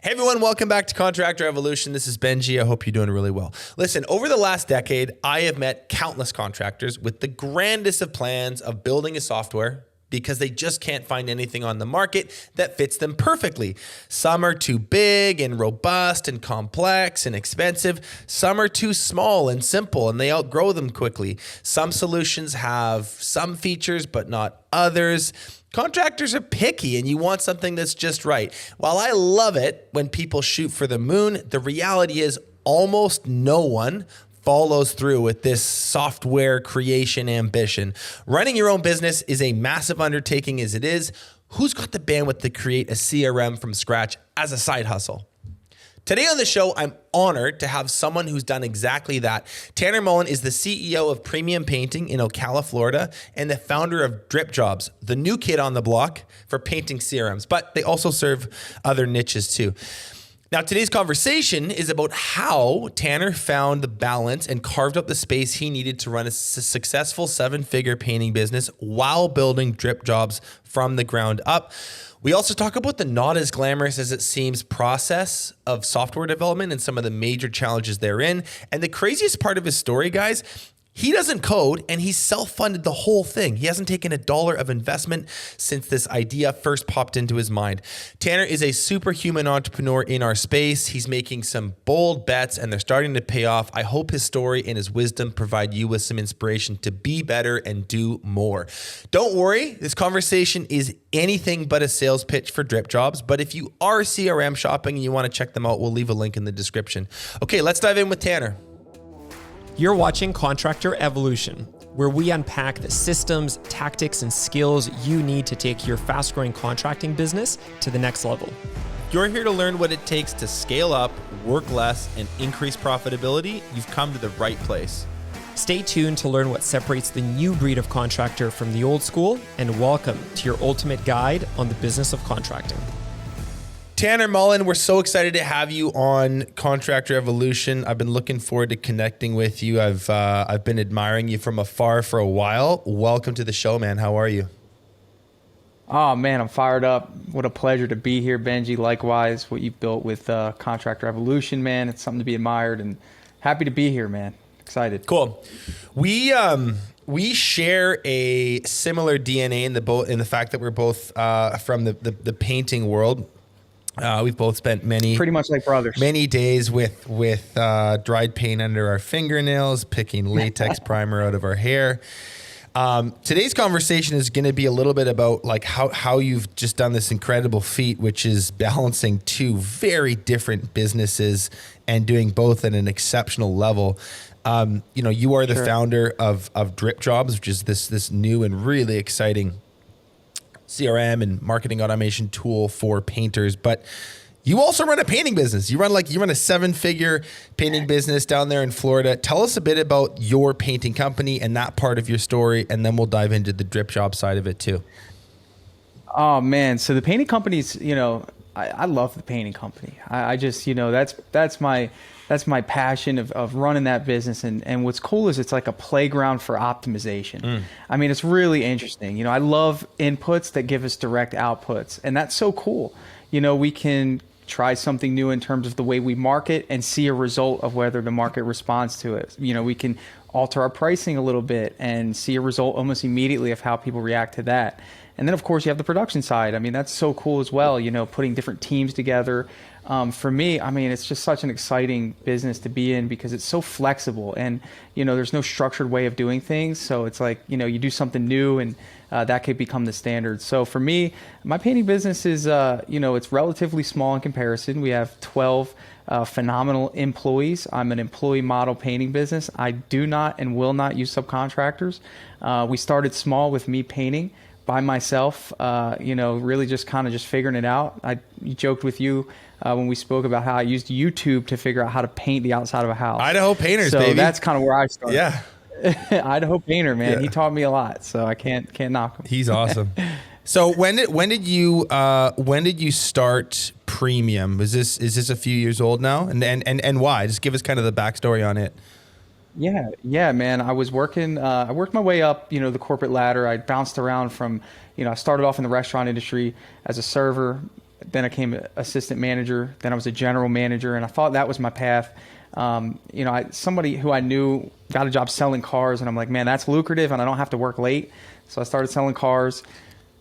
Hey everyone, welcome back to Contractor Evolution. This is Benji. I hope you're doing really well. Listen, over the last decade, I have met countless contractors with the grandest of plans of building a software because they just can't find anything on the market that fits them perfectly. Some are too big and robust and complex and expensive. Some are too small and simple and they outgrow them quickly. Some solutions have some features but not others. Contractors are picky and you want something that's just right. While I love it when people shoot for the moon, the reality is almost no one follows through with this software creation ambition. Running your own business is a massive undertaking as it is. Who's got the bandwidth to create a CRM from scratch as a side hustle? Today on the show, I'm honored to have someone who's done exactly that. Tanner Mullen is the CEO of Premium Painting in Ocala, Florida, and the founder of Dripjobs, the new kid on the block for painting CRMs, but they also serve other niches too. Now, today's conversation is about how Tanner found the balance and carved up the space he needed to run a successful seven-figure painting business while building Dripjobs from the ground up. We also talk about the not as glamorous as it seems process of software development and some of the major challenges therein. And the craziest part of his story, guys, he doesn't code and he's self-funded the whole thing. He hasn't taken $1 of investment since this idea first popped into his mind. Tanner is a superhuman entrepreneur in our space. He's making some bold bets and they're starting to pay off. I hope his story and his wisdom provide you with some inspiration to be better and do more. Don't worry, this conversation is anything but a sales pitch for Dripjobs, but if you are CRM shopping and you want to check them out, we'll leave a link in the description. Okay, let's dive in with Tanner. You're watching Contractor Evolution, where we unpack the systems, tactics, and skills you need to take your fast-growing contracting business to the next level. You're here to learn what it takes to scale up, work less, and increase profitability. You've come to the right place. Stay tuned to learn what separates the new breed of contractor from the old school, and welcome to your ultimate guide on the business of contracting. Tanner Mullen, we're so excited to have you on Contractor Evolution. I've been looking forward to connecting with you. I've been admiring you from afar for a while. Welcome to the show, man. How are you? Oh man, I'm fired up. What a pleasure to be here, Benji. Likewise, what you've built with Contractor Evolution, man. It's something to be admired and happy to be here, man. Excited. Cool. We share a similar DNA in the fact that we're both from the painting world. We've both spent pretty much like brothers. Many days with dried paint under our fingernails, picking latex primer out of our hair. Today's conversation is going to be a little bit about like how you've just done this incredible feat, which is balancing two very different businesses and doing both at an exceptional level. You are the founder of Dripjobs, which is this new and really exciting CRM and marketing automation tool for painters, but you also run a painting business. You run a 7-figure painting business down there in Florida. Tell us a bit about your painting company and that part of your story, and then we'll dive into the Dripjob side of it too. Oh man, so the painting company's, I love the painting company. I just, that's my passion of running that business. And what's cool is it's like a playground for optimization. I mean, it's really interesting. I love inputs that give us direct outputs. And that's so cool. We can try something new in terms of the way we market and see a result of whether the market responds to it. We can alter our pricing a little bit and see a result almost immediately of how people react to that. And then, of course, you have the production side. I mean, that's so cool as well, putting different teams together. For me, I mean, it's just such an exciting business to be in because it's so flexible and, there's no structured way of doing things. So it's like, you do something new and that could become the standard. So for me, my painting business is, it's relatively small in comparison. We have 12 phenomenal employees. I'm an employee model painting business. I do not and will not use subcontractors. We started small with me painting by myself, really just figuring it out. I joked with you when we spoke about how I used YouTube to figure out how to paint the outside of a house. Idaho painters, so baby. That's kind of where I started. Yeah. Idaho painter, man. Yeah. He taught me a lot, so I can't knock him. He's awesome. So when did you start Premium? Is this a few years old now? And why? Just give us kind of the backstory on it. Yeah, man. I was working, I worked my way up, the corporate ladder. I bounced around from, I started off in the restaurant industry as a server, then I became an assistant manager. Then I was a general manager, and I thought that was my path. Somebody who I knew got a job selling cars, and I'm like, man, that's lucrative, and I don't have to work late. So I started selling cars.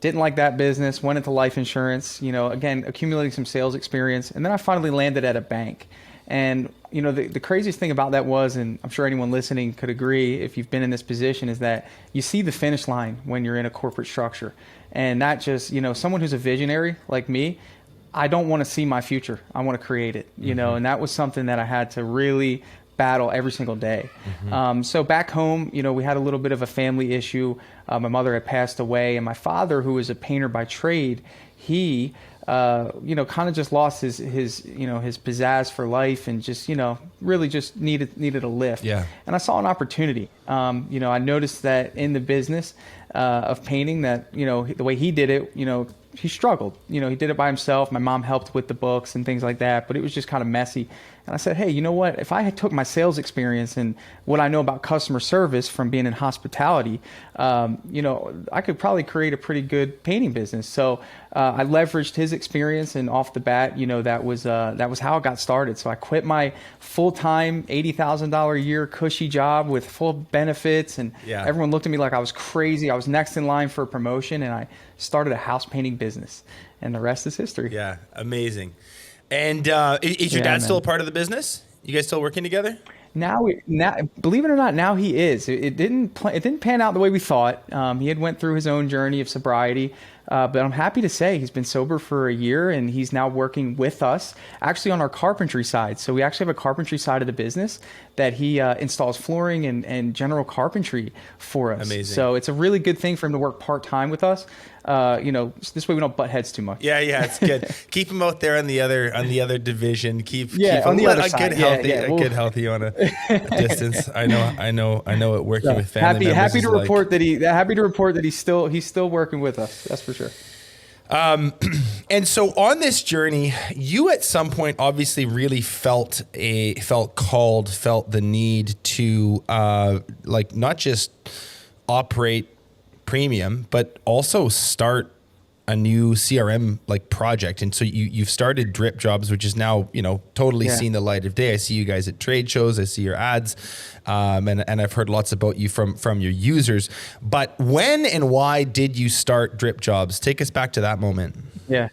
Didn't like that business. Went into life insurance. Again, accumulating some sales experience, and then I finally landed at a bank. And the craziest thing about that was, and I'm sure anyone listening could agree if you've been in this position, is that you see the finish line when you're in a corporate structure. And that just, someone who's a visionary like me, I don't want to see my future. I want to create it, and that was something that I had to really battle every single day. So back home, we had a little bit of a family issue. My mother had passed away, and my father, who was a painter by trade, he kind of just lost his pizzazz for life, and just, really just needed a lift. Yeah. And I saw an opportunity. I noticed that in the business of painting that, the way he did it, he struggled. He did it by himself. My mom helped with the books and things like that, but it was just kind of messy. And I said, hey, you know what? If I had took my sales experience and what I know about customer service from being in hospitality, I could probably create a pretty good painting business. So I leveraged his experience, and off the bat, that was how it got started. So I quit my full-time $80,000 a year cushy job with full benefits, and everyone looked at me like I was crazy. I was next in line for a promotion, and I started a house painting business, and the rest is history. Yeah, amazing. And is your dad still a part of the business? You guys still working together? Now, believe it or not, now he is. It didn't pan out the way we thought. He had went through his own journey of sobriety, but I'm happy to say he's been sober for a year, and he's now working with us, actually on our carpentry side. So we actually have a carpentry side of the business that he installs flooring and general carpentry for us. Amazing. So it's a really good thing for him to work part-time with us. This way we don't butt heads too much. Yeah, it's good. Keep him out there on the other division. Keep on the other a side. good healthy on a distance. I know it working with family members. Happy to report that he's still working with us. That's for sure. And so on this journey, you at some point obviously really felt the need to not just operate premium, but also start a new CRM project. And so you've started Dripjobs, which is now, totally seen the light of day. I see you guys at trade shows. I see your ads. And I've heard lots about you from your users. But when and why did you start Dripjobs? Take us back to that moment. Yeah.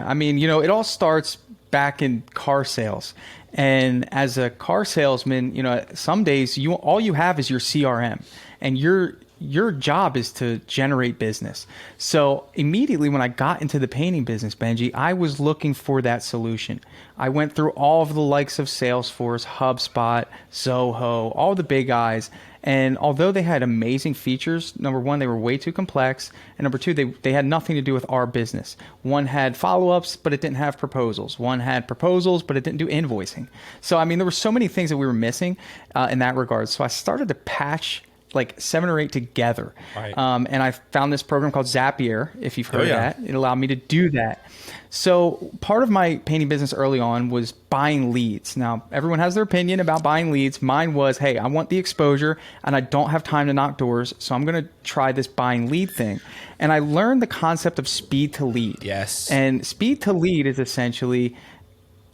I mean, it all starts back in car sales. And as a car salesman, some days all you have is your CRM, and your job is to generate business. So immediately when I got into the painting business, Benji, I was looking for that solution. I went through all of the likes of Salesforce, HubSpot, Zoho, all the big guys. And although they had amazing features, number one, they were way too complex. And number two, they had nothing to do with our business. One had follow-ups, but it didn't have proposals. One had proposals, but it didn't do invoicing. So, I mean, there were so many things that we were missing in that regard. So I started to patch like 7 or 8 together. Right. And I found this program called Zapier, if you've heard of that. It allowed me to do that. So part of my painting business early on was buying leads. Now, everyone has their opinion about buying leads. Mine was, hey, I want the exposure and I don't have time to knock doors, so I'm going to try this buying lead thing. And I learned the concept of speed to lead. Yes. And speed to lead is essentially,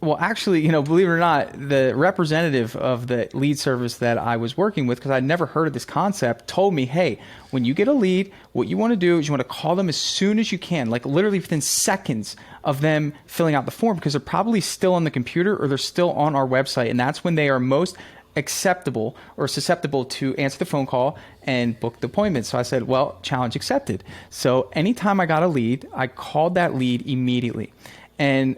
well, actually, believe it or not, the representative of the lead service that I was working with, because I'd never heard of this concept, told me, hey, when you get a lead, what you want to do is you want to call them as soon as you can, like literally within seconds of them filling out the form, because they're probably still on the computer or they're still on our website. And that's when they are most acceptable or susceptible to answer the phone call and book the appointment. So I said, well, challenge accepted. So anytime I got a lead, I called that lead immediately. And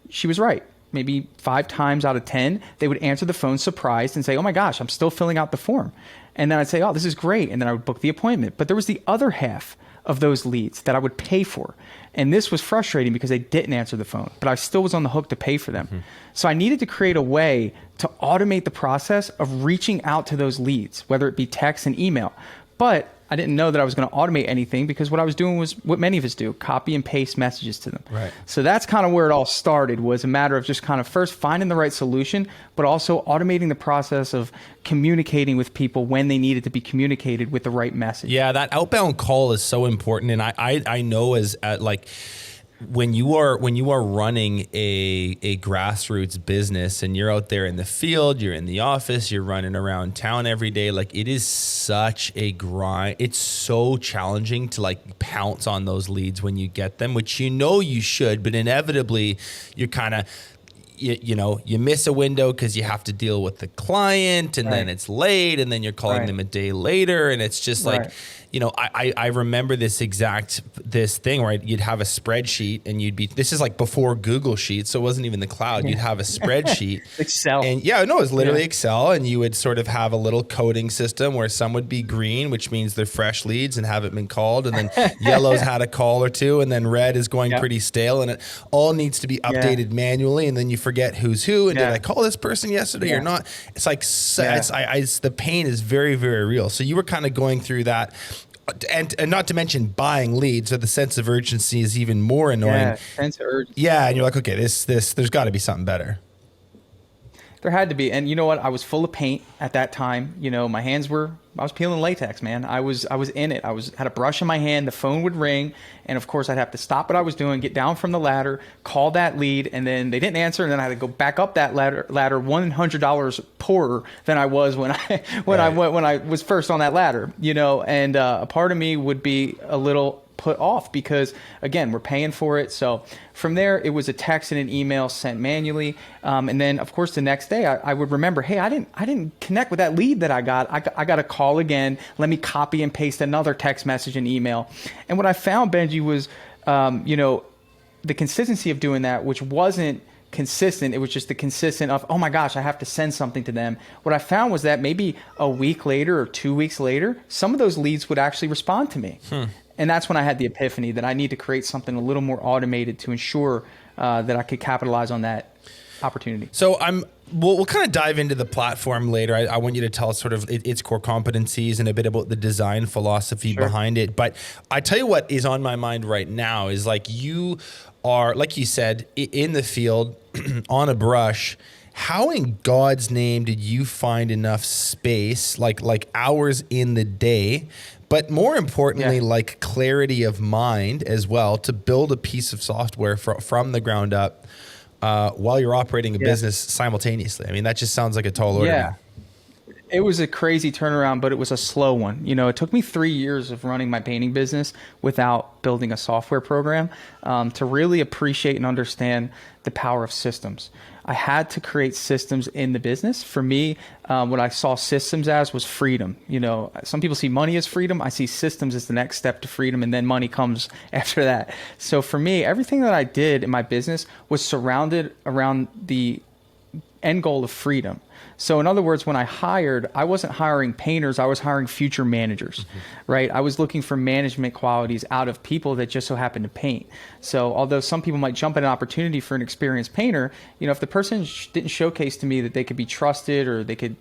she was right. Maybe 5 times out of 10, they would answer the phone surprised and say, oh my gosh, I'm still filling out the form. And then I'd say, oh, this is great. And then I would book the appointment. But there was the other half of those leads that I would pay for. And this was frustrating because they didn't answer the phone, but I still was on the hook to pay for them. Mm-hmm. So I needed to create a way to automate the process of reaching out to those leads, whether it be text and email. But I didn't know that I was going to automate anything, because what I was doing was what many of us do, copy and paste messages to them. Right. So that's kind of where it all started, was a matter of just kind of first finding the right solution, but also automating the process of communicating with people when they needed to be communicated with the right message. Yeah, that outbound call is so important. And I know as when you are running a grassroots business and you're out there in the field, you're in the office, you're running around town every day, like it is such a grind. It's so challenging to like pounce on those leads when you get them, which you should, but inevitably you're kind of, you miss a window because you have to deal with the client and then it's late and then you're calling them a day later. And it's just like, I remember this thing where you'd have a spreadsheet and this is like before Google Sheets. So it wasn't even the cloud. You'd have a spreadsheet. Excel. And it was literally Excel. And you would sort of have a little coding system where some would be green, which means they're fresh leads and haven't been called. And then yellow's had a call or two. And then red is going pretty stale. And it all needs to be updated manually. And then you forget who's who. And did I call this person yesterday or not? It's like, the pain is very, very real. So you were kind of going through that. And not to mention buying leads, so the sense of urgency is even more annoying. Yeah, sense of urgency. Yeah, and you're like, okay, this there's got to be something better. There had to be. And you know what? I was full of paint at that time. My hands I was peeling latex, man. I was in it. Had a brush in my hand. The phone would ring. And of course I'd have to stop what I was doing, get down from the ladder, call that lead. And then they didn't answer. And then I had to go back up that ladder $100 poorer than I was when I was first on that ladder, and a part of me would be a little put off because again, we're paying for it. So from there, it was a text and an email sent manually. And then of course the next day I would remember, hey, I didn't connect with that lead that I got. I got a call again. Let me copy and paste another text message and email. And what I found, Benji, was, the consistency of doing that, which wasn't consistent. It was just the consistent of, oh my gosh, I have to send something to them. What I found was that maybe a week later or 2 weeks later, some of those leads would actually respond to me. And that's when I had the epiphany that I need to create something a little more automated to ensure that I could capitalize on that opportunity. So we'll kind of dive into the platform later. I want you to tell us sort of its core competencies and a bit about the design philosophy behind it. But I tell you what is on my mind right now is like you are, like you said, in the field on a brush. How in God's name did you find enough space, like hours in the day, but more importantly, like clarity of mind as well, to build a piece of software from the ground up while you're operating a business simultaneously? I mean, that just sounds like a tall order. Yeah. It was a crazy turnaround, but it was a slow one. It took me 3 years of running my painting business without building a software program to really appreciate and understand the power of systems. I had to create systems in the business. For me, what I saw systems as was freedom. Some people see money as freedom. I see systems as the next step to freedom, and then money comes after that. So for me, everything that I did in my business was surrounded around the end goal of freedom. So in other words, when I hired, I wasn't hiring painters, I was hiring future managers, right? I was looking for management qualities out of people that just so happen to paint. So although some people might jump at an opportunity for an experienced painter, if the person didn't showcase to me that they could be trusted or they could,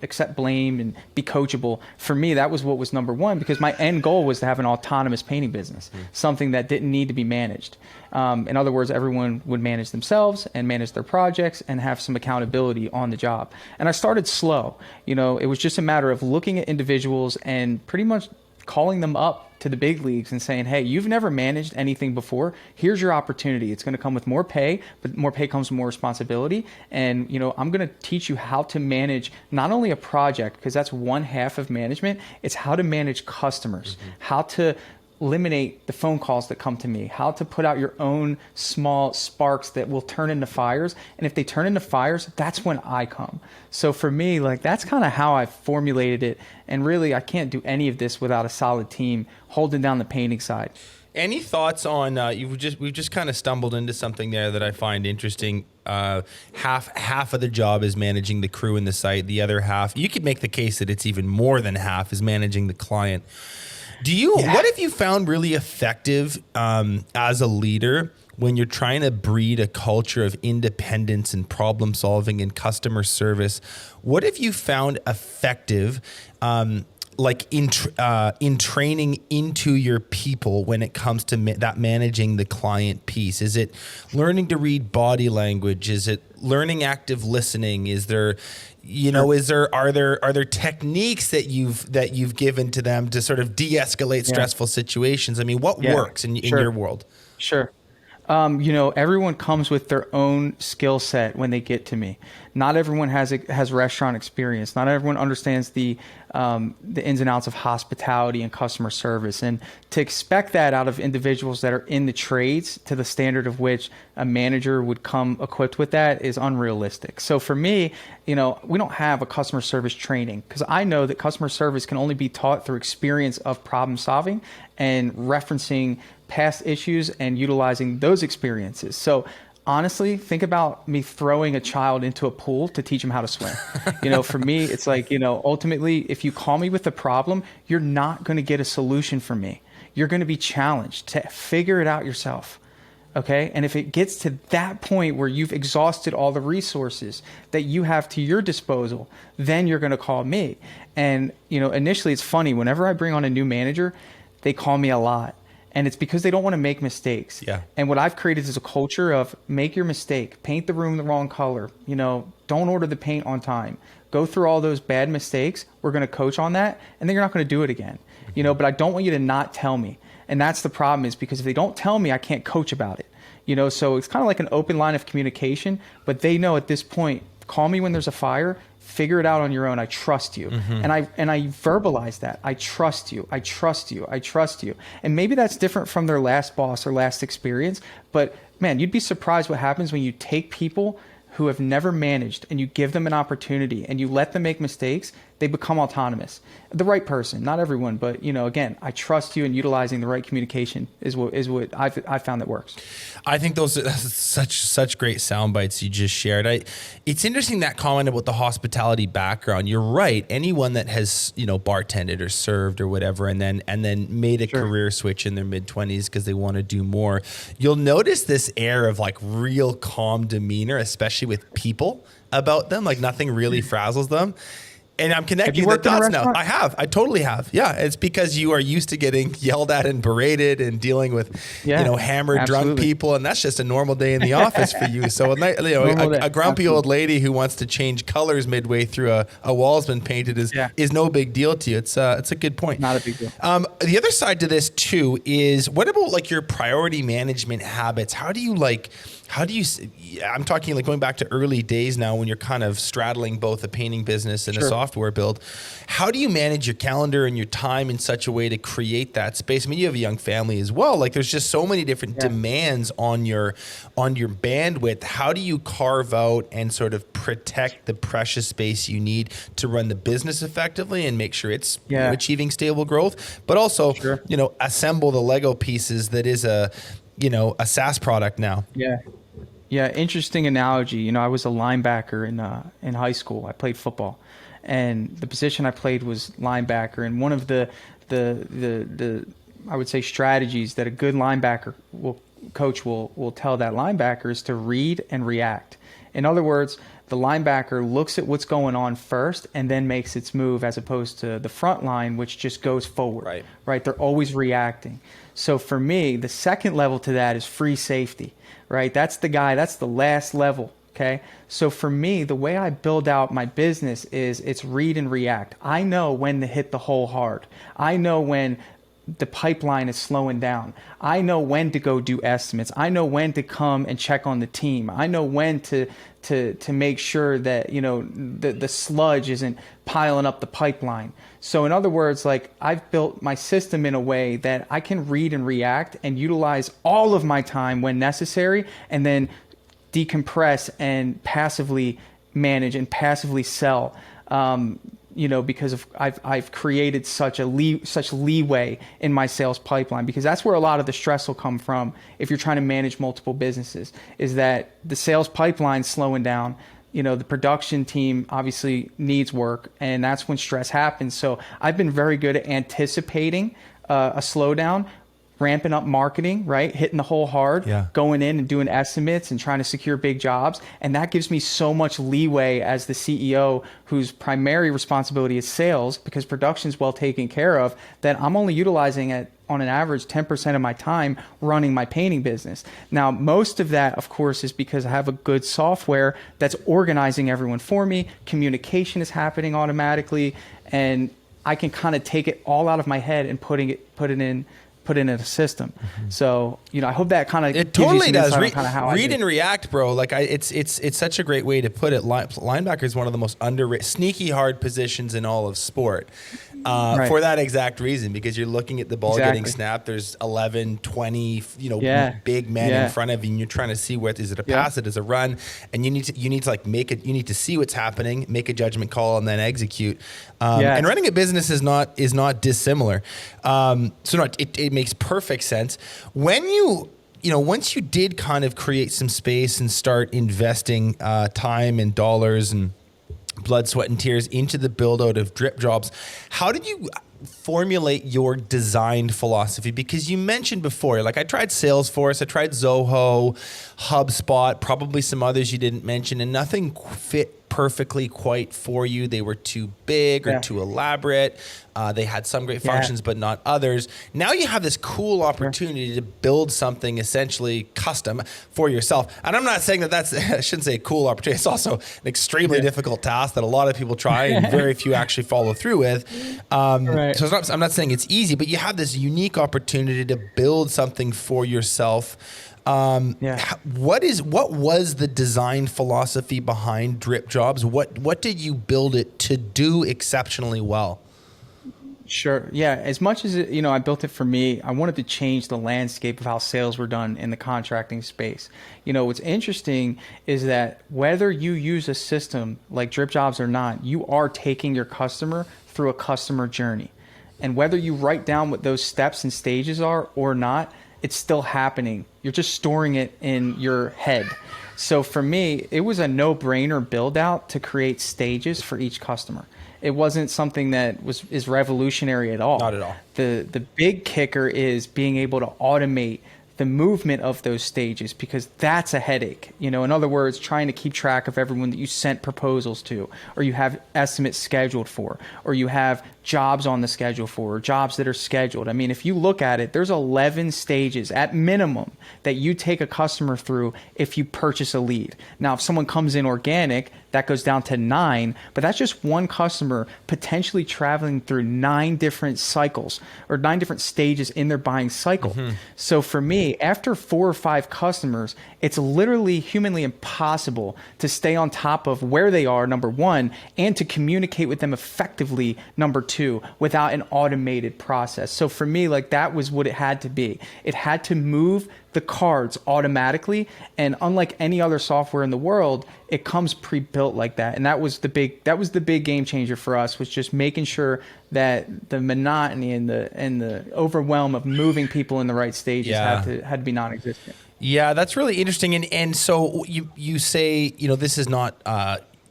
accept blame and be coachable, for me, that was what was number one, because my end goal was to have an autonomous painting business, something that didn't need to be managed. In other words, everyone would manage themselves and manage their projects and have some accountability on the job. And I started slow. It was just a matter of looking at individuals and pretty much calling them up to the big leagues and saying, hey, you've never managed anything before. Here's your opportunity. It's going to come with more pay, but more pay comes with more responsibility. And, I'm going to teach you how to manage not only a project, because that's one half of management, it's how to manage customers, how to eliminate the phone calls that come to me, how to put out your own small sparks that will turn into fires. And if they turn into fires, that's when I come. So for me, that's kind of how I formulated it. And really, I can't do any of this without a solid team holding down the painting side. Any thoughts on we've just kind of stumbled into something there that I find interesting. Half of the job is managing the crew and the site. The other half, you could make the case that it's even more than half, is managing the client. What have you found really effective as a leader when you're trying to breed a culture of independence and problem solving and customer service? What have you found effective in training into your people when it comes to that managing the client piece? Is it learning to read body language? Is it learning active listening? Is there, are there techniques that you've given to them to sort of de-escalate stressful situations? I mean, what works in your world? Sure. Everyone comes with their own skill set when they get to me. Not everyone has restaurant experience. Not everyone understands the ins and outs of hospitality and customer service. And to expect that out of individuals that are in the trades to the standard of which a manager would come equipped with that is unrealistic. So for me, we don't have a customer service training because I know that customer service can only be taught through experience of problem solving and referencing past issues and utilizing those experiences. So honestly, think about me throwing a child into a pool to teach him how to swim. For me, it's like, ultimately, if you call me with a problem, you're not going to get a solution from me. You're going to be challenged to figure it out yourself. Okay. And if it gets to that point where you've exhausted all the resources that you have to your disposal, then you're going to call me. And, initially it's funny. Whenever I bring on a new manager, they call me a lot. And it's because they don't want to make mistakes. Yeah. And what I've created is a culture of make your mistake, paint the room the wrong color, don't order the paint on time, go through all those bad mistakes. We're going to coach on that. And then you're not going to do it again, but I don't want you to not tell me. And that's the problem is because if they don't tell me, I can't coach about it, so it's kind of like an open line of communication, but they know at this point, call me when there's a fire, figure it out on your own. I trust you. And I verbalize that. I trust you. I trust you. I trust you. And maybe that's different from their last boss or last experience, but man, you'd be surprised what happens when you take people who have never managed and you give them an opportunity and you let them make mistakes, they become autonomous. The right person, not everyone, but again, I trust you, and utilizing the right communication is what I've found that works. I think those are such great sound bites you just shared. It's interesting that comment about the hospitality background. You're right. Anyone that has bartended or served or whatever, and then made a career switch in their mid-20s because they want to do more, you'll notice this air of like real calm demeanor, especially with people about them. Like nothing really frazzles them. And I'm connecting the dots now. I have. I totally have. Yeah. It's because you are used to getting yelled at and berated and dealing with, hammered, drunk people. And that's just a normal day in the office for you. So, a grumpy old lady who wants to change colors midway through a wall's been painted is no big deal to you. It's a good point. Not a big deal. The other side to this too is what about like your priority management habits? How do you I'm talking like going back to early days now when you're kind of straddling both a painting business and a software build. How do you manage your calendar and your time in such a way to create that space? I mean, you have a young family as well. Like there's just so many different demands on your bandwidth. How do you carve out and sort of protect the precious space you need to run the business effectively and make sure it's achieving stable growth, but also, assemble the Lego pieces that is a SaaS product now? Yeah, interesting analogy. I was a linebacker in high school. I played football, and the position I played was linebacker. And one of the I would say strategies that a good linebacker coach will tell that linebacker is to read and react. In other words, the linebacker looks at what's going on first and then makes its move, as opposed to the front line, which just goes forward. Right? They're always reacting. So for me, the second level to that is free safety. Right? That's the last level. Okay. So for me, the way I build out my business is it's read and react. I know when to hit the hole hard. I know when the pipeline is slowing down. I know when to go do estimates. I know when to come and check on the team. I know when to make sure that, the sludge isn't piling up the pipeline. So in other words, like I've built my system in a way that I can read and react and utilize all of my time when necessary, and then decompress and passively manage and passively sell. Because of I've created such leeway in my sales pipeline, because that's where a lot of the stress will come from if you're trying to manage multiple businesses, is that the sales pipeline's slowing down. The production team obviously needs work, and that's when stress happens. So I've been very good at anticipating a slowdown, ramping up marketing, right? Hitting the hole hard, going in and doing estimates and trying to secure big jobs. And that gives me so much leeway as the CEO, whose primary responsibility is sales, because production's well taken care of, that I'm only utilizing it on an average 10% of my time running my painting business. Now, most of that, of course, is because I have a good software that's organizing everyone for me. Communication is happening automatically, and I can kind of take it all out of my head and put it in put in a system. So, I hope that kind of it totally does. Read And react, bro. Like it's such a great way to put it. Linebacker is one of the most underrated, sneaky hard positions in all of sport. For that exact reason, because you're looking at the ball getting snapped. There's 11, 20, big men in front of you, and you're trying to see is it a pass, it is a run, and you need to like make it. You need to see what's happening, make a judgment call, and then execute. And running a business is not dissimilar. It makes perfect sense when once you did kind of create some space and start investing time and dollars and blood, sweat, and tears into the build out of Dripjobs. How did you formulate your design philosophy? Because you mentioned before, like I tried Salesforce, I tried Zoho, HubSpot, probably some others you didn't mention, and nothing fit perfectly quite for you. They were too big or too elaborate. They had some great functions, but not others. Now you have this cool opportunity to build something essentially custom for yourself. And I'm not saying that's, I shouldn't say cool opportunity. It's also an extremely difficult task that a lot of people try and very few actually follow through with. So I'm not saying it's easy, but you have this unique opportunity to build something for yourself. What was the design philosophy behind Dripjobs? What did you build it to do exceptionally well? Sure. Yeah. As much as I built it for me, I wanted to change the landscape of how sales were done in the contracting space. What's interesting is that whether you use a system like Dripjobs or not, you are taking your customer through a customer journey. And whether you write down what those steps and stages are or not, it's still happening. You're just storing it in your head. So for me, it was a no-brainer build out to create stages for each customer. It wasn't something that is revolutionary at all. Not at all. The big kicker is being able to automate the movement of those stages, because that's a headache. In other words, trying to keep track of everyone that you sent proposals to, or you have estimates scheduled for, or you have jobs on the schedule for, or jobs that are scheduled. I mean, if you look at it, there's 11 stages at minimum that you take a customer through if you purchase a lead. Now, if someone comes in organic, that goes down to 9, but that's just one customer potentially traveling through 9 different cycles or 9 different stages in their buying cycle. So for me, after 4 or 5 customers, it's literally humanly impossible to stay on top of where they are, number one, and to communicate with them effectively, number two, without an automated process. So for me, like, that was what it had to be. It had to move the cards automatically, and unlike any other software in the world, it comes pre-built like that. And that was the big game changer for us, was just making sure that the monotony and the overwhelm of moving people in the right stages had to be non-existent. Yeah, that's really interesting. And so you say, this is not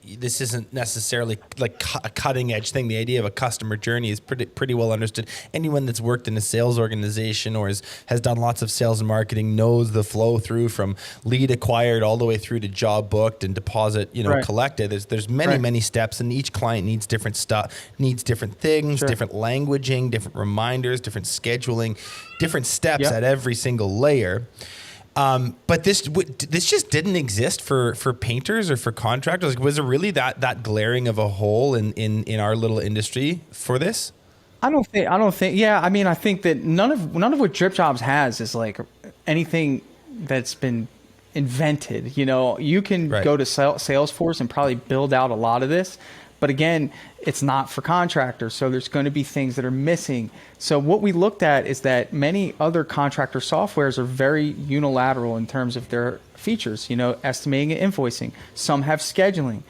this isn't necessarily like a cutting edge thing. The idea of a customer journey is pretty well understood. Anyone that's worked in a sales organization or has done lots of sales and marketing knows the flow through from lead acquired all the way through to job booked and deposit, collected. There's many steps, and each client needs different stuff, needs different things, different languaging, different reminders, different scheduling, different steps at every single layer. But this just didn't exist for painters or for contractors. Like, was it really that glaring of a hole in our little industry for this? I don't think. Yeah, I mean, I think that none of what Dripjobs has is like anything that's been invented. You can go to Salesforce and probably build out a lot of this. But again, it's not for contractors, so there's going to be things that are missing. So what we looked at is that many other contractor softwares are very unilateral in terms of their features, estimating and invoicing. Some have scheduling.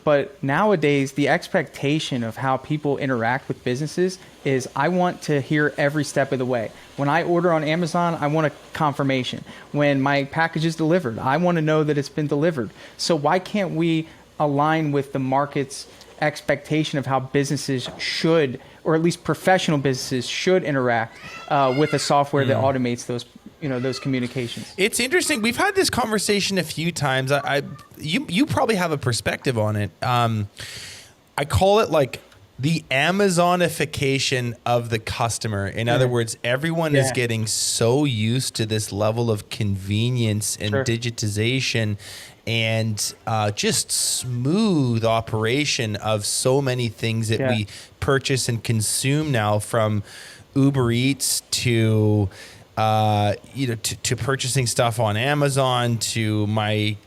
But nowadays, the expectation of how people interact with businesses is, I want to hear every step of the way. When I order on Amazon, I want a confirmation. When my package is delivered, I want to know that it's been delivered. So why can't we align with the market's expectation of how businesses should, or at least professional businesses should interact with a software that automates those communications? It's interesting. We've had this conversation a few times. You probably have a perspective on it. I call it like the Amazonification of the customer. In other words, everyone is getting so used to this level of convenience and digitization and just smooth operation of so many things that we purchase and consume now, from Uber Eats to to purchasing stuff on Amazon to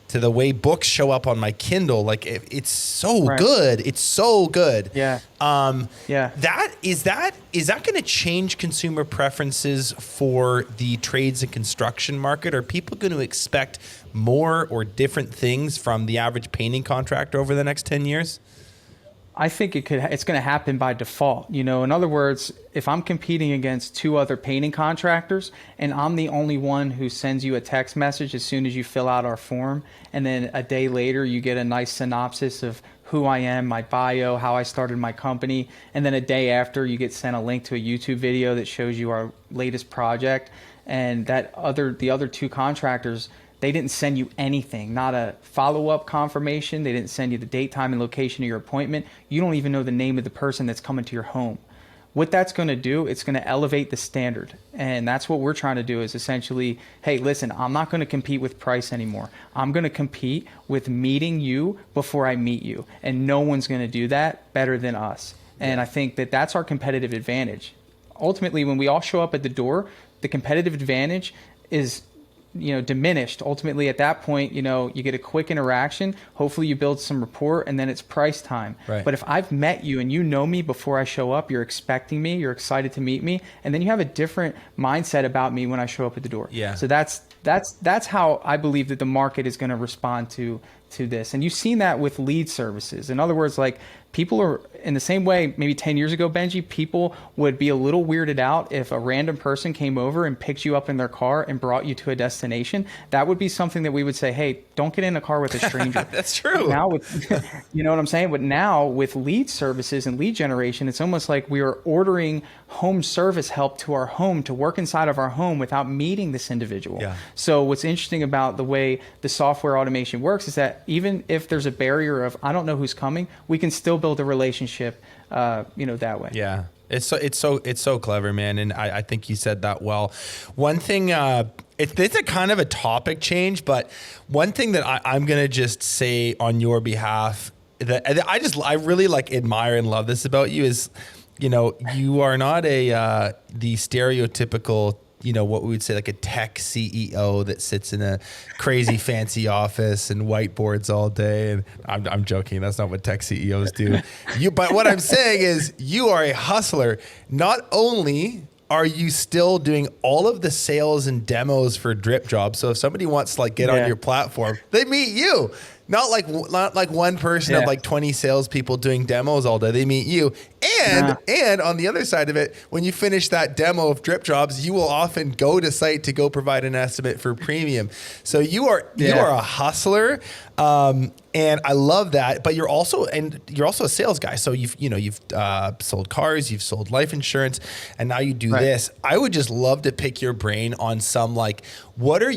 the way books show up on my Kindle. Like it's so good. It's so good. Yeah. That is going to change consumer preferences for the trades and construction market? Are people going to expect more or different things from the average painting contractor over the next 10 years? I think it's going to happen by default. In other words, if I'm competing against two other painting contractors and I'm the only one who sends you a text message as soon as you fill out our form, and then a day later you get a nice synopsis of who I am, my bio, how I started my company, and then a day after you get sent a link to a YouTube video that shows you our latest project, and the other two contractors, they didn't send you anything, not a follow-up confirmation. They didn't send you the date, time, and location of your appointment. You don't even know the name of the person that's coming to your home. What that's going to do, it's going to elevate the standard. And that's what we're trying to do is essentially, hey, listen, I'm not going to compete with price anymore. I'm going to compete with meeting you before I meet you. And no one's going to do that better than us. And I think that that's our competitive advantage. Ultimately, when we all show up at the door, the competitive advantage is diminished. Ultimately, at that point, you get a quick interaction. Hopefully you build some rapport, and then it's price time. Right. But if I've met you and you know me before I show up, you're expecting me, you're excited to meet me, and then you have a different mindset about me when I show up at the door. Yeah. So that's how I believe that the market is going to respond to this. And you've seen that with lead services. In other words, like people are in the same way, maybe 10 years ago, Benji, people would be a little weirded out if a random person came over and picked you up in their car and brought you to a destination. That would be something that we would say, hey, don't get in a car with a stranger. That's true. Now you know what I'm saying? But now with lead services and lead generation, it's almost like we are ordering home service help to our home to work inside of our home without meeting this individual. Yeah. So what's interesting about the way the software automation works is that even if there's a barrier of, I don't know who's coming, we can still build a relationship, that way. Yeah. It's so clever, man. And I think you said that well. One thing, it's a kind of a topic change, but one thing that I'm going to just say on your behalf that I really admire and love this about you is, you are not the stereotypical, what we would say like a tech CEO that sits in a crazy fancy office and whiteboards all day. And I'm joking. That's not what tech CEOs do. But what I'm saying is you are a hustler. Not only are you still doing all of the sales and demos for Dripjobs, so if somebody wants to get on your platform, they meet you. Not like one person of 20 salespeople doing demos all day. They meet you. And on the other side of it, when you finish that demo of Dripjobs, you will often go to site to go provide an estimate for premium. So you are a hustler. And I love that, but you're also a sales guy. So you've sold cars, you've sold life insurance, and now you do this. I would just love to pick your brain on some what are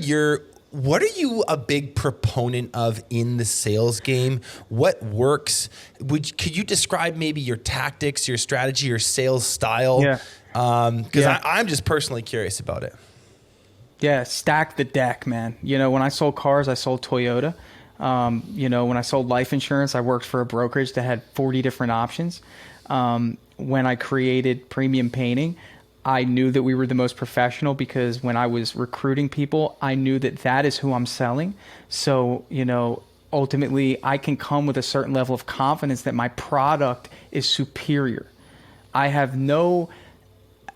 you a big proponent of in the sales game? What works? Could you describe maybe your tactics, your strategy, your sales style? Yeah. Because I'm just personally curious about it. Yeah, stack the deck, man. When I sold cars, I sold Toyota. When I sold life insurance, I worked for a brokerage that had 40 different options. When I created premium painting, I knew that we were the most professional because when I was recruiting people, I knew that is who I'm selling. So, ultimately I can come with a certain level of confidence that my product is superior. I have no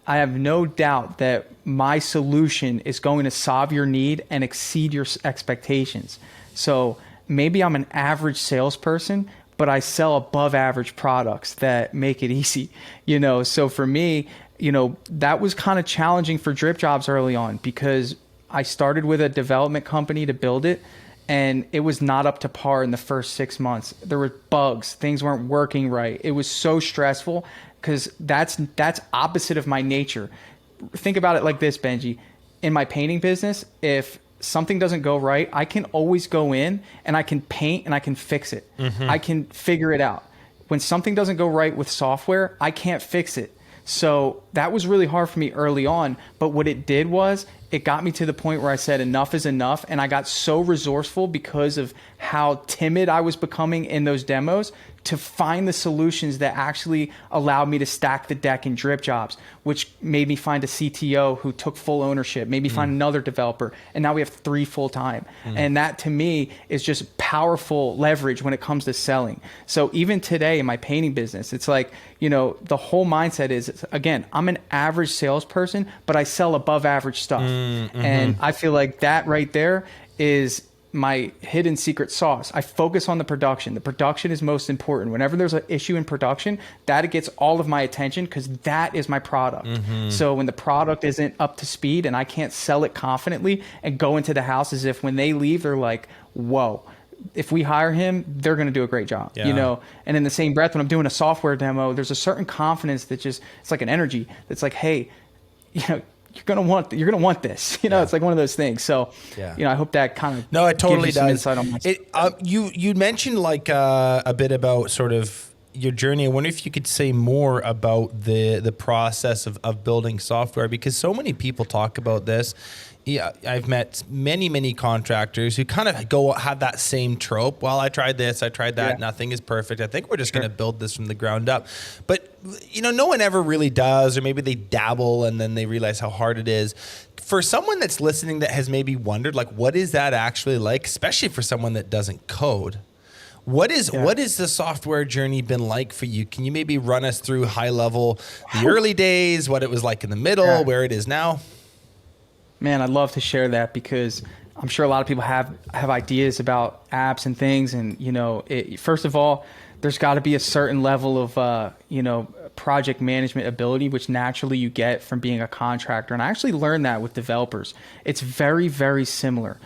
doubt that my solution is going to solve your need and exceed your expectations. So maybe I'm an average salesperson, but I sell above average products that make it easy, So for me, that was kind of challenging for Dripjobs early on because I started with a development company to build it, and it was not up to par in the first 6 months. There were bugs, things weren't working right. It was so stressful because that's opposite of my nature. Think about it like this, Benji. In my painting business, if something doesn't go right, I can always go in and I can paint and I can fix it. Mm-hmm. I can figure it out. When something doesn't go right with software, I can't fix it. So that was really hard for me early on. But what it did was it got me to the point where I said enough is enough. And I got so resourceful because of how timid I was becoming in those demos to find the solutions that actually allowed me to stack the deck in Dripjobs, which made me find a CTO who took full ownership, made me find another developer, and now we have 3 full-time. And that to me is just powerful leverage when it comes to selling. So even today in my painting business, it's like, you know, the whole mindset is, again, I'm an average salesperson, but I sell above average stuff. And I feel like that right there is my hidden secret sauce. I focus on the production. The production is most important. Whenever there's an issue in production, that gets all of my attention because that is my product. So when the product isn't up to speed and I can't sell it confidently and go into the house as if when they leave, they're like, whoa, if we hire him, they're going to do a great job, you know? And in the same breath, when I'm doing a software demo, there's a certain confidence that just, it's like an energy that's like, hey, you know, you're gonna want this. You know, it's like one of those things. So, you know, I hope that kind of it totally gives you some does. insight on my You mentioned like a bit about sort of your journey. I wonder if you could say more about the process of building software, because so many people talk about this. Yeah, I've met many contractors who kind of have that same trope. Well, I tried this, I tried that. Nothing is perfect. I think we're just going to build this from the ground up. But, you know, no one ever really does, or maybe they dabble and then they realize how hard it is. For someone that's listening that has maybe wondered, like, what is that actually like, especially for someone that doesn't code? What is the software journey been like for you? Can you maybe run us through high level, the early days, what it was like in the middle, where it is now? Man, I'd love to share that because I'm sure a lot of people have ideas about apps and things. And, you know, first of all, there's got to be a certain level of, you know, project management ability, which naturally you get from being a contractor. And I actually learned that with developers. It's very, very similar.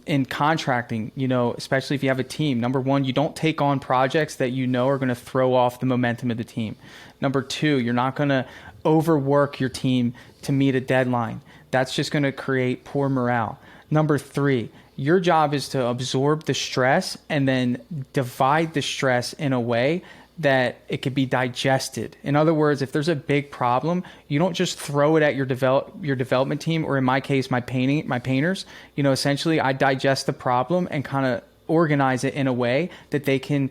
In contracting, you know, especially if you have a team, number one, you don't take on projects that you know are going to throw off the momentum of the team. Number two, you're not going to overwork your team to meet a deadline. That's just going to create poor morale. Number three, your job is to absorb the stress and then divide the stress in a way that it could be digested. In other words, if there's a big problem, you don't just throw it at your development team, or in my case, my painters. You know, essentially, I digest the problem and kind of organize it in a way that they can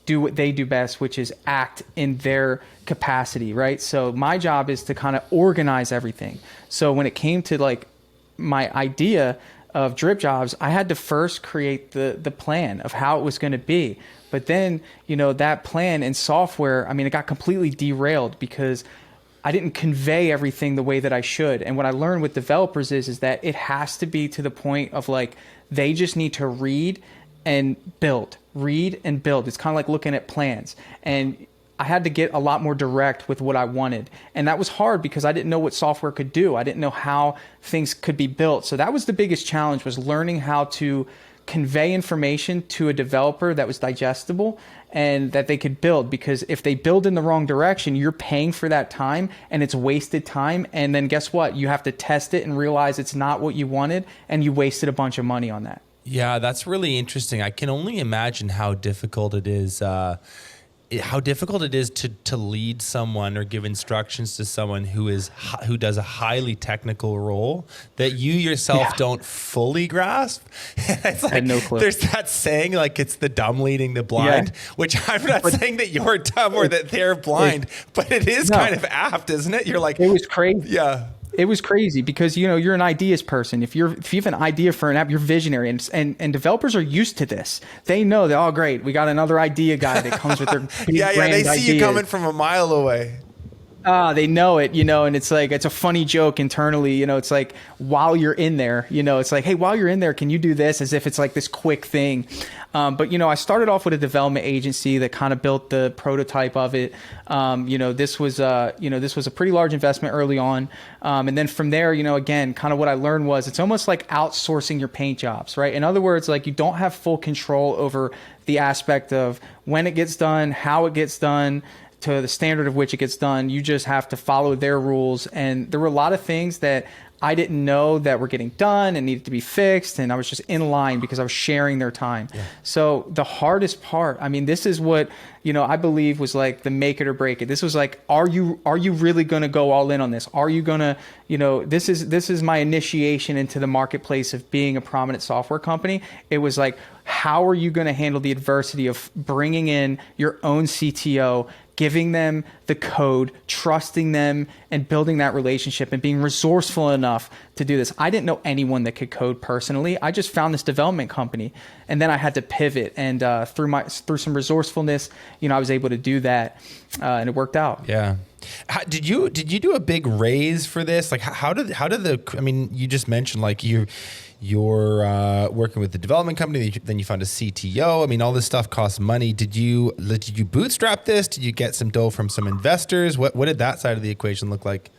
do what they do best, which is act in their capacity, right? So my job is to kind of organize everything. So when it came to like my idea of Dripjobs, I had to first create the plan of how it was going to be. But then, you know, that plan in software, I mean, it got completely derailed because I didn't convey everything the way that I should. And what I learned with developers is that it has to be to the point of like, they just need to read and build. It's kind of like looking at plans. And I had to get a lot more direct with what I wanted. And that was hard because I didn't know what software could do. I didn't know how things could be built. So that was the biggest challenge, was learning how to convey information to a developer that was digestible and that they could build. Because if they build in the wrong direction, you're paying for that time and it's wasted time. And then guess what? You have to test it and realize it's not what you wanted, and you wasted a bunch of money on that. Yeah, that's really interesting. I can only imagine how difficult it is. To lead someone or give instructions to someone who does a highly technical role that you yourself don't fully grasp. It's like, no clue. There's that saying, like, it's the dumb leading the blind, which I'm not saying that you're dumb or that they're blind, but it is kind of apt, isn't it? You're like, it was crazy. Yeah. It was crazy because, you know, you're an ideas person. If you have an idea for an app, you're visionary, and developers are used to this. They know that, oh, great, we got another idea guy that comes with their big brand they see ideas. you coming from a mile away. They know it, you know, and it's like, it's a funny joke internally, you know, it's like while you're in there, you know, it's like, hey, while you're in there, can you do this, as if it's like this quick thing. But, you know, I started off with a development agency that kind of built the prototype of it. You know, this was a pretty large investment early on. And then from there, you know, again, kind of what I learned was it's almost like outsourcing your paint jobs, right? In other words, like, you don't have full control over the aspect of when it gets done, how it gets done, to the standard of which it gets done. You just have to follow their rules. And there were a lot of things that I didn't know that were getting done and needed to be fixed. And I was just in line because I was sharing their time. Yeah. So the hardest part, I mean, this is what, I believe was like the make it or break it. This was like, are you really going to go all in on this? Are you going to, this is my initiation into the marketplace of being a prominent software company. It was like, how are you going to handle the adversity of bringing in your own CTO, giving them the code, trusting them, and building that relationship and being resourceful enough to do this? I didn't know anyone that could code personally. I just found this development company, and then I had to pivot. And through some resourcefulness, I was able to do that, and it worked out. Yeah. Did you do a big raise for this? Like, how did you just mentioned like you're working with the development company, then you found a CTO. I mean, all this stuff costs money. Did you bootstrap this? Did you get some dough from some investors? What did that side of the equation look like?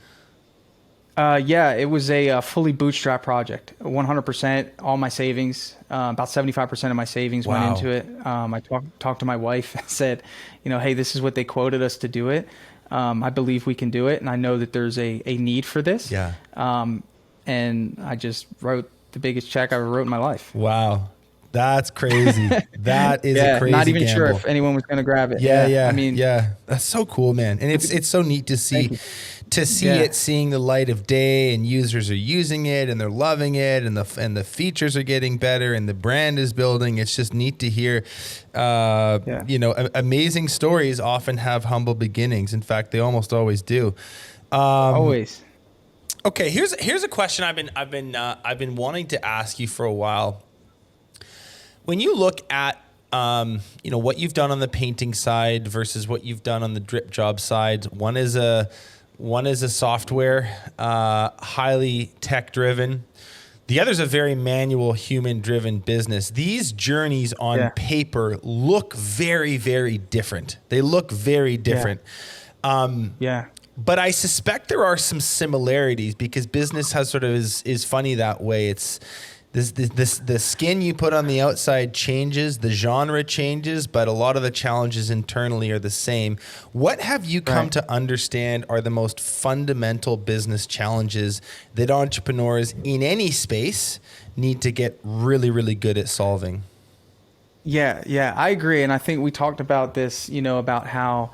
Yeah, it was a fully bootstrap project, 100%, all my savings, about 75% of my savings went into it. I talked to my wife and said, hey, this is what they quoted us to do it. I believe we can do it. And I know that there's a need for this. Yeah. And I just wrote the biggest check I ever wrote in my life. Wow. That's crazy. That is a crazy not even gamble. sure if anyone was going to grab it. Yeah. I mean, that's so cool, man. And it's so neat to see it seeing the light of day, and users are using it and they're loving it, and the features are getting better and the brand is building. It's just neat to hear. Amazing stories often have humble beginnings. In fact, they almost always do. Always. Okay, here's a question I've been wanting to ask you for a while. When you look at what you've done on the painting side versus what you've done on the drip job side, one is a software, highly tech driven. The other is a very manual, human driven business. These journeys on paper look very, very different. They look very different. But I suspect there are some similarities, because business has sort of is funny that way. It's the skin you put on the outside changes, the genre changes, but a lot of the challenges internally are the same. What have you come to understand are the most fundamental business challenges that entrepreneurs in any space need to get really, really good at solving? Yeah, I agree. And I think we talked about this, about how,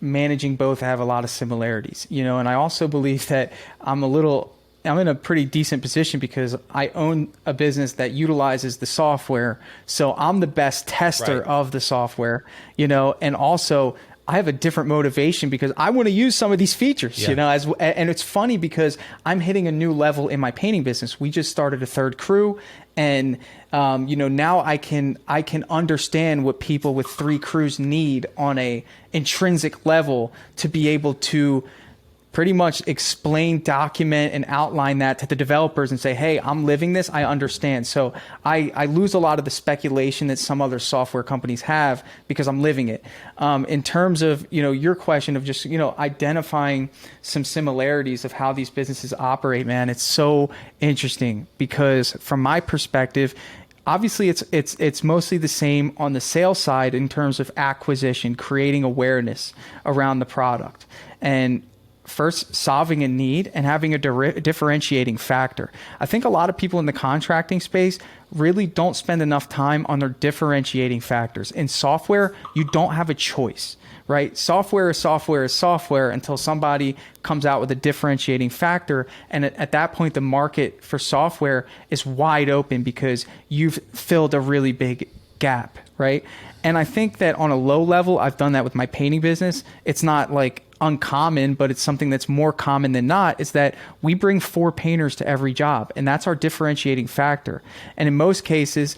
managing both have a lot of similarities, and I also believe that I'm in a pretty decent position because I own a business that utilizes the software. So I'm the best tester of the software, and also I have a different motivation because I want to use some of these features, and it's funny because I'm hitting a new level in my painting business. We just started a third crew, and now I can understand what people with 3 crews need on a intrinsic level to be able to pretty much explain, document, and outline that to the developers and say, hey, I'm living this, I understand. So I lose a lot of the speculation that some other software companies have because I'm living it. In terms of, your question of just, identifying some similarities of how these businesses operate, man, it's so interesting because from my perspective, obviously it's mostly the same on the sales side in terms of acquisition, creating awareness around the product, and first solving a need and having a differentiating factor. I think a lot of people in the contracting space really don't spend enough time on their differentiating factors. In software, you don't have a choice, right? Software is software until somebody comes out with a differentiating factor. And at that point, the market for software is wide open because you've filled a really big gap, right? And I think that on a low level, I've done that with my painting business. It's not like uncommon, but it's something that's more common than not, is that we bring 4 painters to every job, and that's our differentiating factor. And in most cases,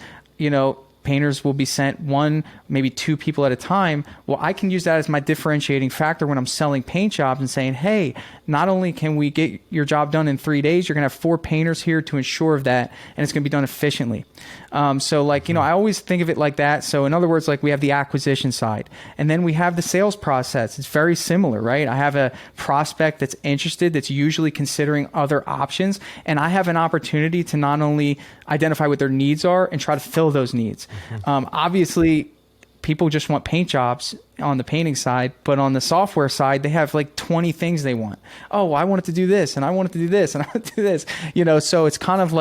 painters will be sent 1, maybe 2 people at a time. Well, I can use that as my differentiating factor when I'm selling paint jobs and saying, hey, not only can we get your job done in 3 days, you're going to have 4 painters here to ensure of that, and it's going to be done efficiently. I always think of it like that. So in other words, we have the acquisition side, and then we have the sales process. It's very similar, right? I have a prospect that's interested, that's usually considering other options, and I have an opportunity to not only identify what their needs are and try to fill those needs. Obviously, people just want paint jobs on the painting side, but on the software side, they have 20 things they want. Oh, I want it to do this, and I want it to do this, and I want it to do this. So it's kind of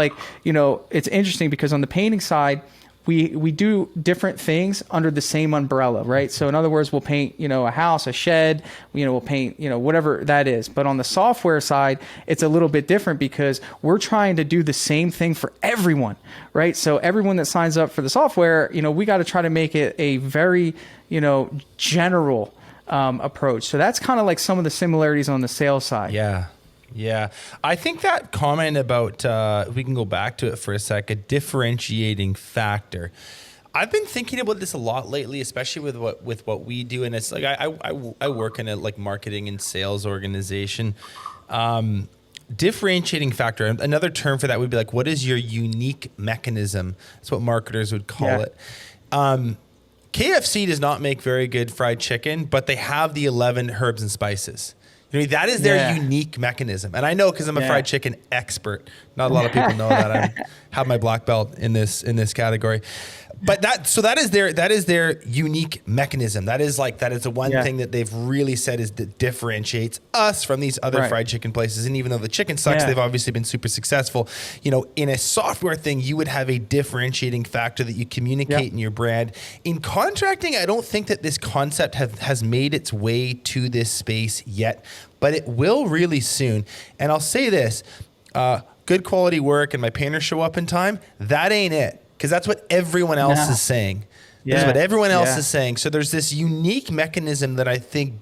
it's interesting because on the painting side, we do different things under the same umbrella, right? So in other words, we'll paint, a house, a shed, we'll paint, whatever that is. But on the software side, it's a little bit different because we're trying to do the same thing for everyone, right? So everyone that signs up for the software, we got to try to make it a very, general approach. So that's kind of like some of the similarities on the sales side. Yeah. I think that comment about, if we can go back to it for a sec, a differentiating factor. I've been thinking about this a lot lately, especially with what we do. And it's like, I work in a like marketing and sales organization. Differentiating factor. Another term for that would be like, what is your unique mechanism? That's what marketers would call it. KFC does not make very good fried chicken, but they have the 11 herbs and spices. That is their unique mechanism. And I know because I'm a fried chicken expert. Not a lot of people know that. I have my black belt in this category. But that is their unique mechanism. That is the one thing that they've really said is that differentiates us from these other fried chicken places. And even though the chicken sucks, they've obviously been super successful. In a software thing, you would have a differentiating factor that you communicate in your brand. In contracting, I don't think that this concept has made its way to this space yet, but it will really soon. And I'll say this, good quality work and my painters show up in time, that ain't it. Because that's what everyone else is saying. That's what everyone else is saying. So there's this unique mechanism that I think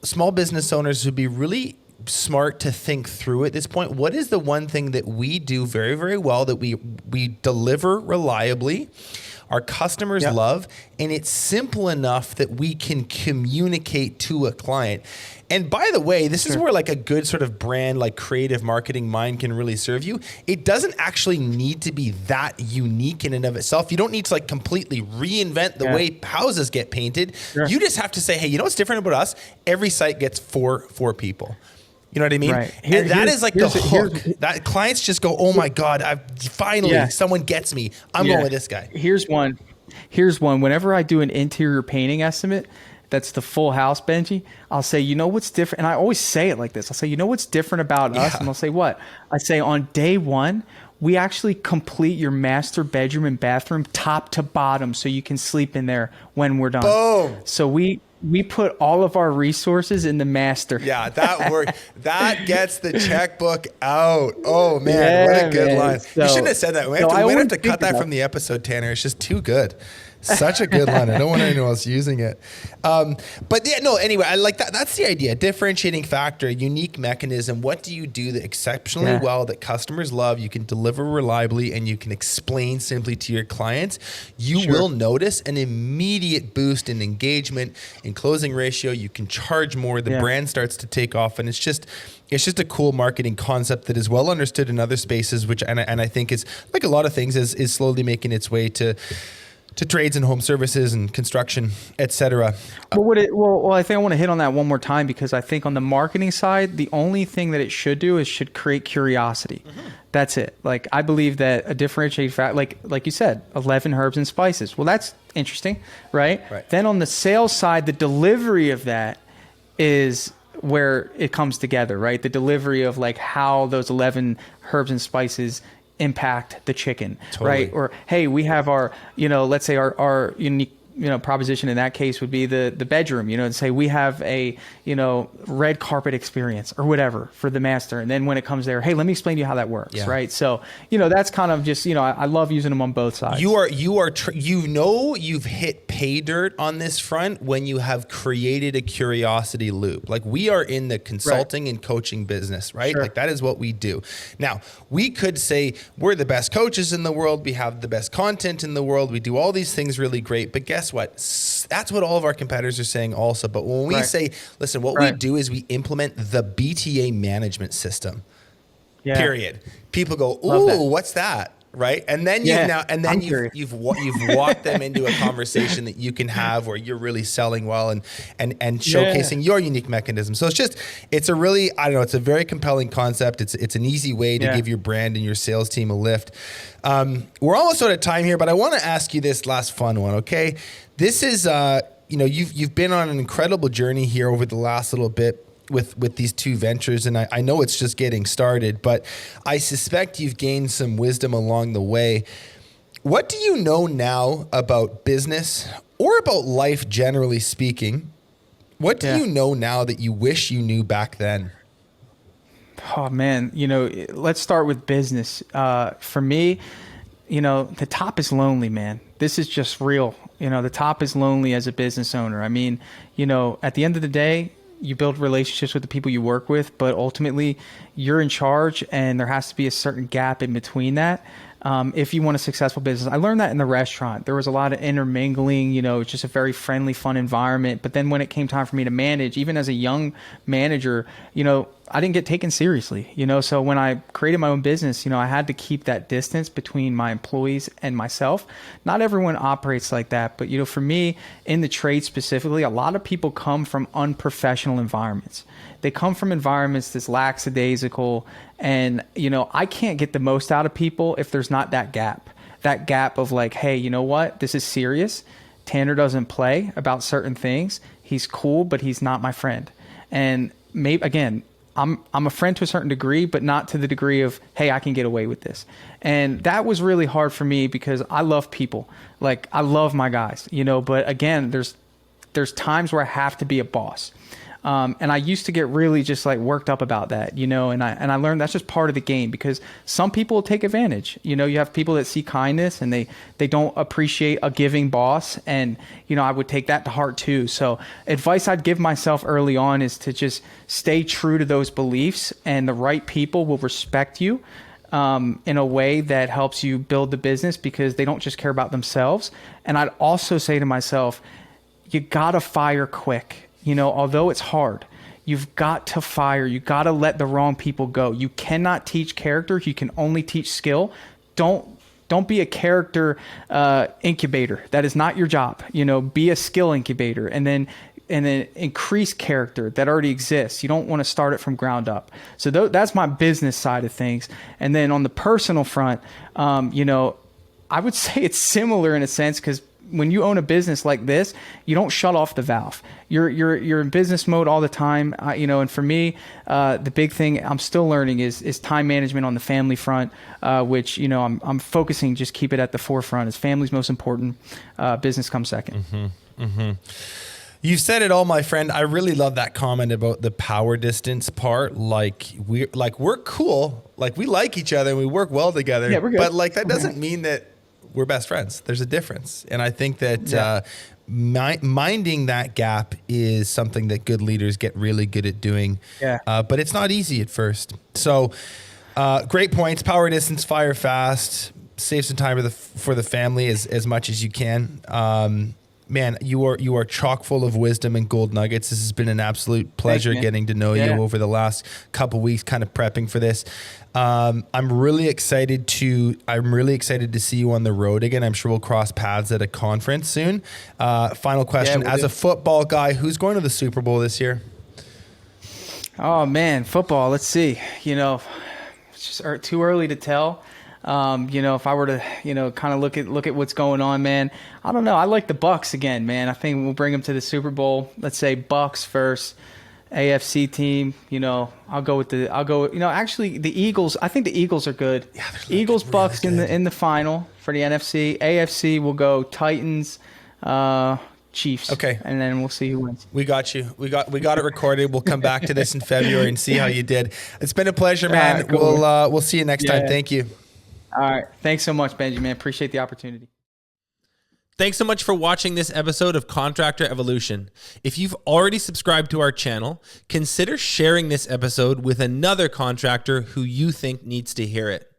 small business owners would be really smart to think through at this point. What is the one thing that we do very, very well, that we deliver reliably, our customers love, and it's simple enough that we can communicate to a client? And by the way, this is where like a good sort of brand, like creative marketing mind can really serve you. It doesn't actually need to be that unique in and of itself. You don't need to like completely reinvent the way houses get painted. You just have to say, hey, you know what's different about us? Every site gets four people. You know what I mean? Right. And that is like the hook. That clients just go, oh my God, finally someone gets me. I'm going with this guy. Here's one. Whenever I do an interior painting estimate, that's the full house, Benji, I'll say, what's different? And I always say it like this. I'll say, what's different about us? And I'll say, what? I say, on day one, we actually complete your master bedroom and bathroom top to bottom so you can sleep in there when we're done. Boom. So we put all of our resources in the master. Yeah, that works. That gets the checkbook out. Oh, man, what a good line. So, you shouldn't have said that. We might have to cut that from the episode, Tanner. It's just too good. Such a good line. I don't want anyone else using it. Anyway, I like that. That's the idea. Differentiating factor, unique mechanism. What do you do that exceptionally well that customers love, you can deliver reliably, and you can explain simply to your clients? You will notice an immediate boost in engagement, in closing ratio. You can charge more. The brand starts to take off, and it's just a cool marketing concept that is well understood in other spaces, which and I think is like a lot of things is slowly making its way to trades and home services and construction, et cetera. Well, I think I want to hit on that one more time, because I think on the marketing side, the only thing that it should do is should create curiosity. Mm-hmm. That's it. Like, I believe that a differentiating factor, like you said, 11 herbs and spices. Well, that's interesting, right? Then on the sales side, the delivery of that is where it comes together, right? The delivery of like how those 11 herbs and spices impact the chicken, right? Or, hey, we have our, let's say our unique, proposition in that case would be the bedroom, and say we have a, red carpet experience or whatever for the master. And then when it comes there, hey, let me explain to you how that works, right? So, that's kind of just, I love using them on both sides. You've hit pay dirt on this front when you have created a curiosity loop. Like, we are in the consulting and coaching business, right? Like, that is what we do. Now, we could say we're the best coaches in the world. We have the best content in the world. We do all these things really great, but guess what? That's what all of our competitors are saying also. But when we say, listen, what we do is we implement the BTA management system, period. People go, ooh, what's that? Right. And then you've walked them into a conversation that you can have where you're really selling well and showcasing your unique mechanism. So it's a very compelling concept. It's an easy way to give your brand and your sales team a lift. We're almost out of time here, but I want to ask you this last fun one. Okay. This is, you've been on an incredible journey here over the last little bit with these two ventures. And I know it's just getting started, but I suspect you've gained some wisdom along the way. What do you know now about business or about life generally speaking? What do you know now that you wish you knew back then? Oh man, let's start with business. For me, the top is lonely, man. This is just real. The top is lonely as a business owner. I mean, at the end of the day, you build relationships with the people you work with, but ultimately you're in charge and there has to be a certain gap in between that. If you want a successful business. I learned that in the restaurant. There was a lot of intermingling, it's just a very friendly, fun environment. But then when it came time for me to manage, even as a young manager, I didn't get taken seriously, so when I created my own business, I had to keep that distance between my employees and myself. Not everyone operates like that, but for me in the trade specifically, a lot of people come from unprofessional environments. They come from environments that's lackadaisical, and I can't get the most out of people if there's not that gap of like, hey, you know what? This is serious. Tanner doesn't play about certain things. He's cool, but he's not my friend. And maybe again, I'm a friend to a certain degree, but not to the degree of, hey, I can get away with this. And that was really hard for me because I love people. Like I love my guys, but again, there's times where I have to be a boss. And I used to get really just like worked up about that, and I learned that's just part of the game because some people will take advantage. You have people that see kindness and they don't appreciate a giving boss. And, I would take that to heart too. So advice I'd give myself early on is to just stay true to those beliefs, and the right people will respect you in a way that helps you build the business because they don't just care about themselves. And I'd also say to myself, you gotta fire quick. Although it's hard, you've got to fire. You got to let the wrong people go. You cannot teach character. You can only teach skill. Don't be a character incubator. That is not your job. Be a skill incubator, and then increase character that already exists. You don't want to start it from ground up. So that's my business side of things. And then on the personal front, I would say it's similar in a sense because when you own a business like this, you don't shut off the valve. You're in business mode all the time. And for me, the big thing I'm still learning is time management on the family front, which, I'm focusing, just keep it at the forefront as family's most important. Business comes second. Mm-hmm. Mm-hmm. You said it all, my friend. I really love that comment about the power distance part. We're cool. Like we like each other and we work well together. Yeah, we're good. But that doesn't mean that we're best friends. There's a difference. And I think that minding that gap is something that good leaders get really good at doing. Yeah. But it's not easy at first. So great points. Power distance, fire fast, save some time for the family as much as you can. Man, you are chock full of wisdom and gold nuggets. This has been an absolute pleasure getting to know you over the last couple weeks, kind of prepping for this. I'm really excited to see you on the road again. I'm sure we'll cross paths at a conference soon. Final question: as a football guy, who's going to the Super Bowl this year? Oh man, football. Let's see. It's just too early to tell. If I were to, kind of look at what's going on, man, I don't know. I like the Bucks again, man. I think we'll bring them to the Super Bowl. Let's say Bucks first, AFC team. Actually the Eagles. I think the Eagles are good. Yeah, Eagles, really Bucks good. in the final for the NFC. AFC will go Titans, Chiefs. Okay. And then we'll see who wins. We got you. We got it recorded. We'll come back to this in February and see how you did. It's been a pleasure, man. Right, cool. We'll see you next time. Thank you. All right. Thanks so much, Benji, man. Appreciate the opportunity. Thanks so much for watching this episode of Contractor Evolution. If you've already subscribed to our channel, consider sharing this episode with another contractor who you think needs to hear it.